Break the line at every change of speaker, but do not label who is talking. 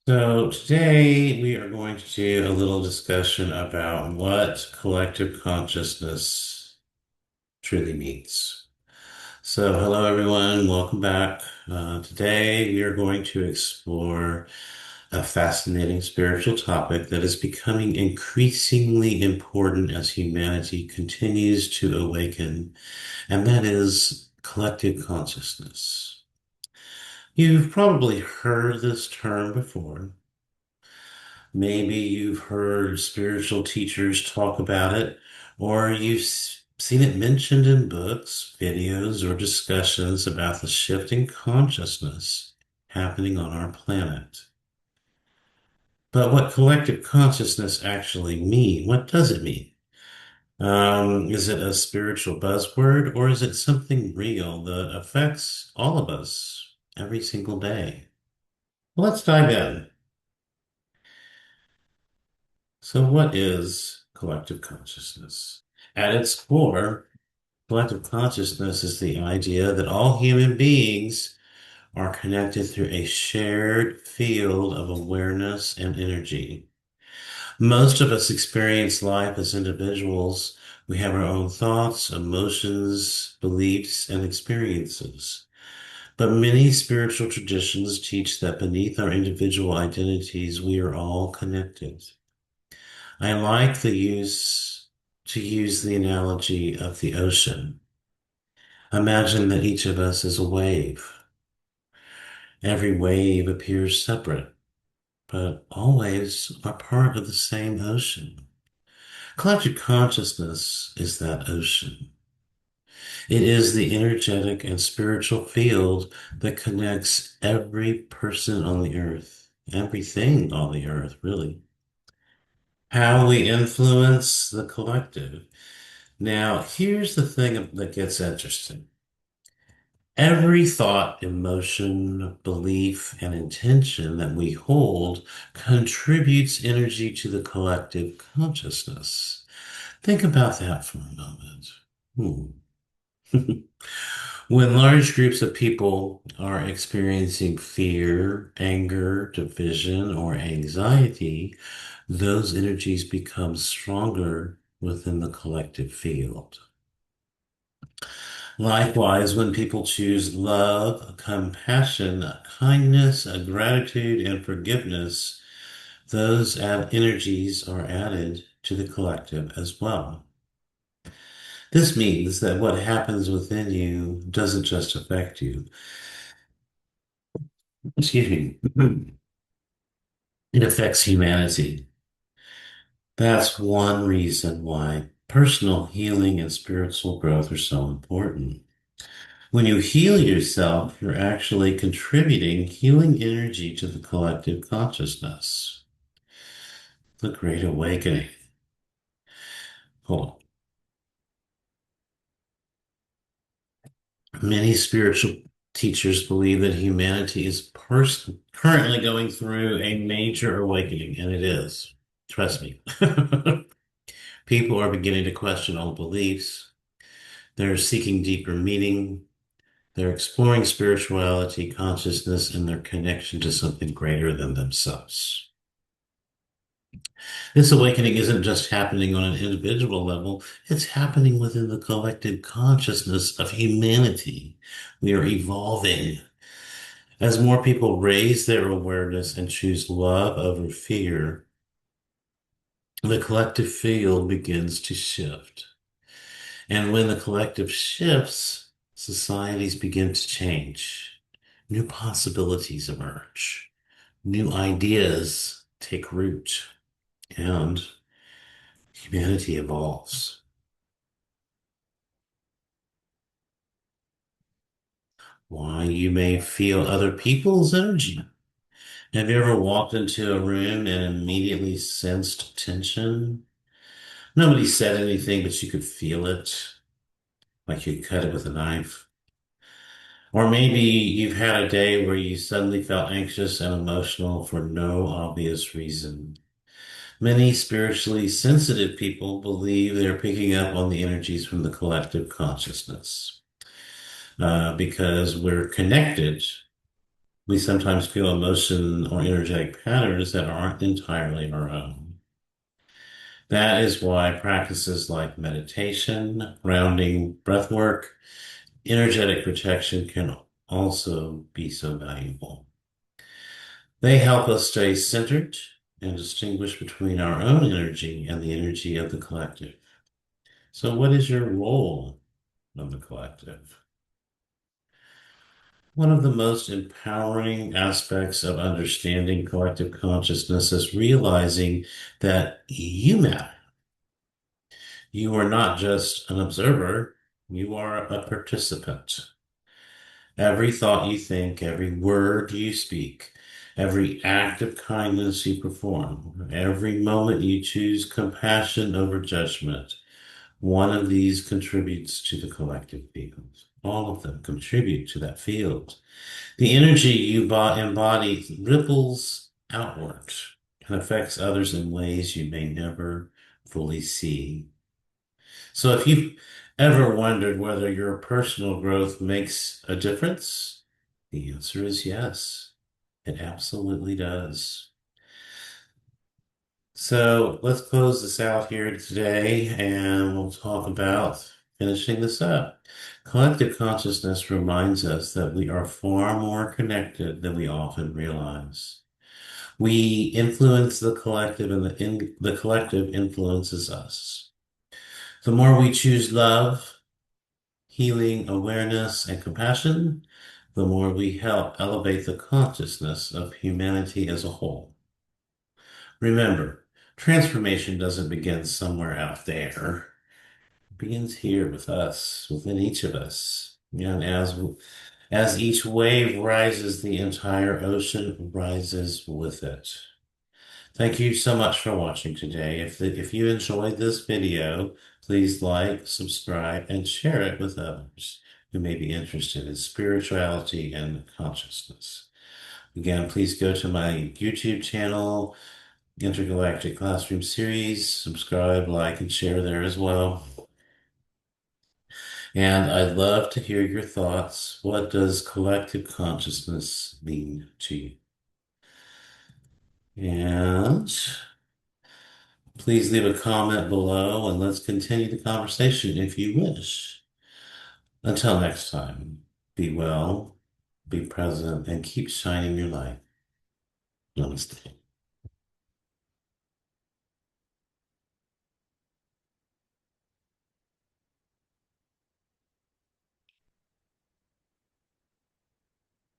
So today we are going to do a little discussion about what collective consciousness truly means. So hello everyone, welcome back. Today we are going to explore a fascinating spiritual topic that is becoming increasingly important as humanity continues to awaken, and that is collective consciousness. You've probably heard this term before. Maybe you've heard spiritual teachers talk about it, or you've seen it mentioned in books, videos, or discussions about the shifting consciousness happening on our planet. But what collective consciousness actually mean? What does it mean? Is it a spiritual buzzword, or is it something real that affects all of us every single day? Well, let's dive in. So, what is collective consciousness? At its core, collective consciousness is the idea that all human beings are connected through a shared field of awareness and energy. Most of us experience life as individuals. We have our own thoughts, emotions, beliefs, and experiences. But many spiritual traditions teach that beneath our individual identities, we are all connected. I like to use the analogy of the ocean. Imagine that each of us is a wave. Every wave appears separate, but all waves are part of the same ocean. Collective consciousness is that ocean. It is the energetic and spiritual field that connects every person on the earth, everything on the earth, really. How we influence the collective. Now, here's the thing that gets interesting. Every thought, emotion, belief, and intention that we hold contributes energy to the collective consciousness. Think about that for a moment. When large groups of people are experiencing fear, anger, division, or anxiety, those energies become stronger within the collective field. Likewise, when people choose love, compassion, kindness, gratitude, and forgiveness, those energies are added to the collective as well. This means that what happens within you doesn't just affect you. Excuse me. It affects humanity. That's one reason why personal healing and spiritual growth are so important. When you heal yourself, you're actually contributing healing energy to the collective consciousness, the Great Awakening. Hold on. Many spiritual teachers believe that humanity is currently going through a major awakening, and it is. Trust me. People are beginning to question old beliefs. They're seeking deeper meaning. They're exploring spirituality, consciousness, and their connection to something greater than themselves. This awakening isn't just happening on an individual level, it's happening within the collective consciousness of humanity. We are evolving. As more people raise their awareness and choose love over fear, the collective field begins to shift. And when the collective shifts, societies begin to change. New possibilities emerge. New ideas take root, and humanity evolves. Why you may feel other people's energy. Have you ever walked into a room and immediately sensed tension? Nobody said anything, but you could feel it, like you cut it with a knife. Or maybe you've had a day where you suddenly felt anxious and emotional for no obvious reason. Many spiritually sensitive people believe they're picking up on the energies from the collective consciousness because we're connected. We sometimes feel emotion or energetic patterns that aren't entirely our own. That is why practices like meditation, grounding, breath work, energetic protection can also be so valuable. They help us stay centered and distinguish between our own energy and the energy of the collective. So, what is your role in the collective? One of the most empowering aspects of understanding collective consciousness is realizing that you matter. You are not just an observer, you are a participant. Every thought you think, every word you speak, every act of kindness you perform, every moment you choose compassion over judgment, one of these contributes to the collective field. All of them contribute to that field. The energy you embody ripples outward and affects others in ways you may never fully see. So if you've ever wondered whether your personal growth makes a difference, the answer is yes, it absolutely does. So let's close this out here today and we'll talk about finishing this up. Collective consciousness reminds us that we are far more connected than we often realize. We influence the collective and the collective influences us. The more we choose love, healing, awareness, and compassion, the more we help elevate the consciousness of humanity as a whole. Remember, transformation doesn't begin somewhere out there. It begins here with us, within each of us. And as each wave rises, the entire ocean rises with it. Thank you so much for watching today. If you enjoyed this video, please like, subscribe, and share it with others who may be interested in spirituality and consciousness. Again, please go to my YouTube channel, Intergalactic Classroom Series, subscribe, like, and share there as well. And I'd love to hear your thoughts. What does collective consciousness mean to you? And please leave a comment below and let's continue the conversation if you wish. Until next time, be well, be present, and keep shining your light. Namaste.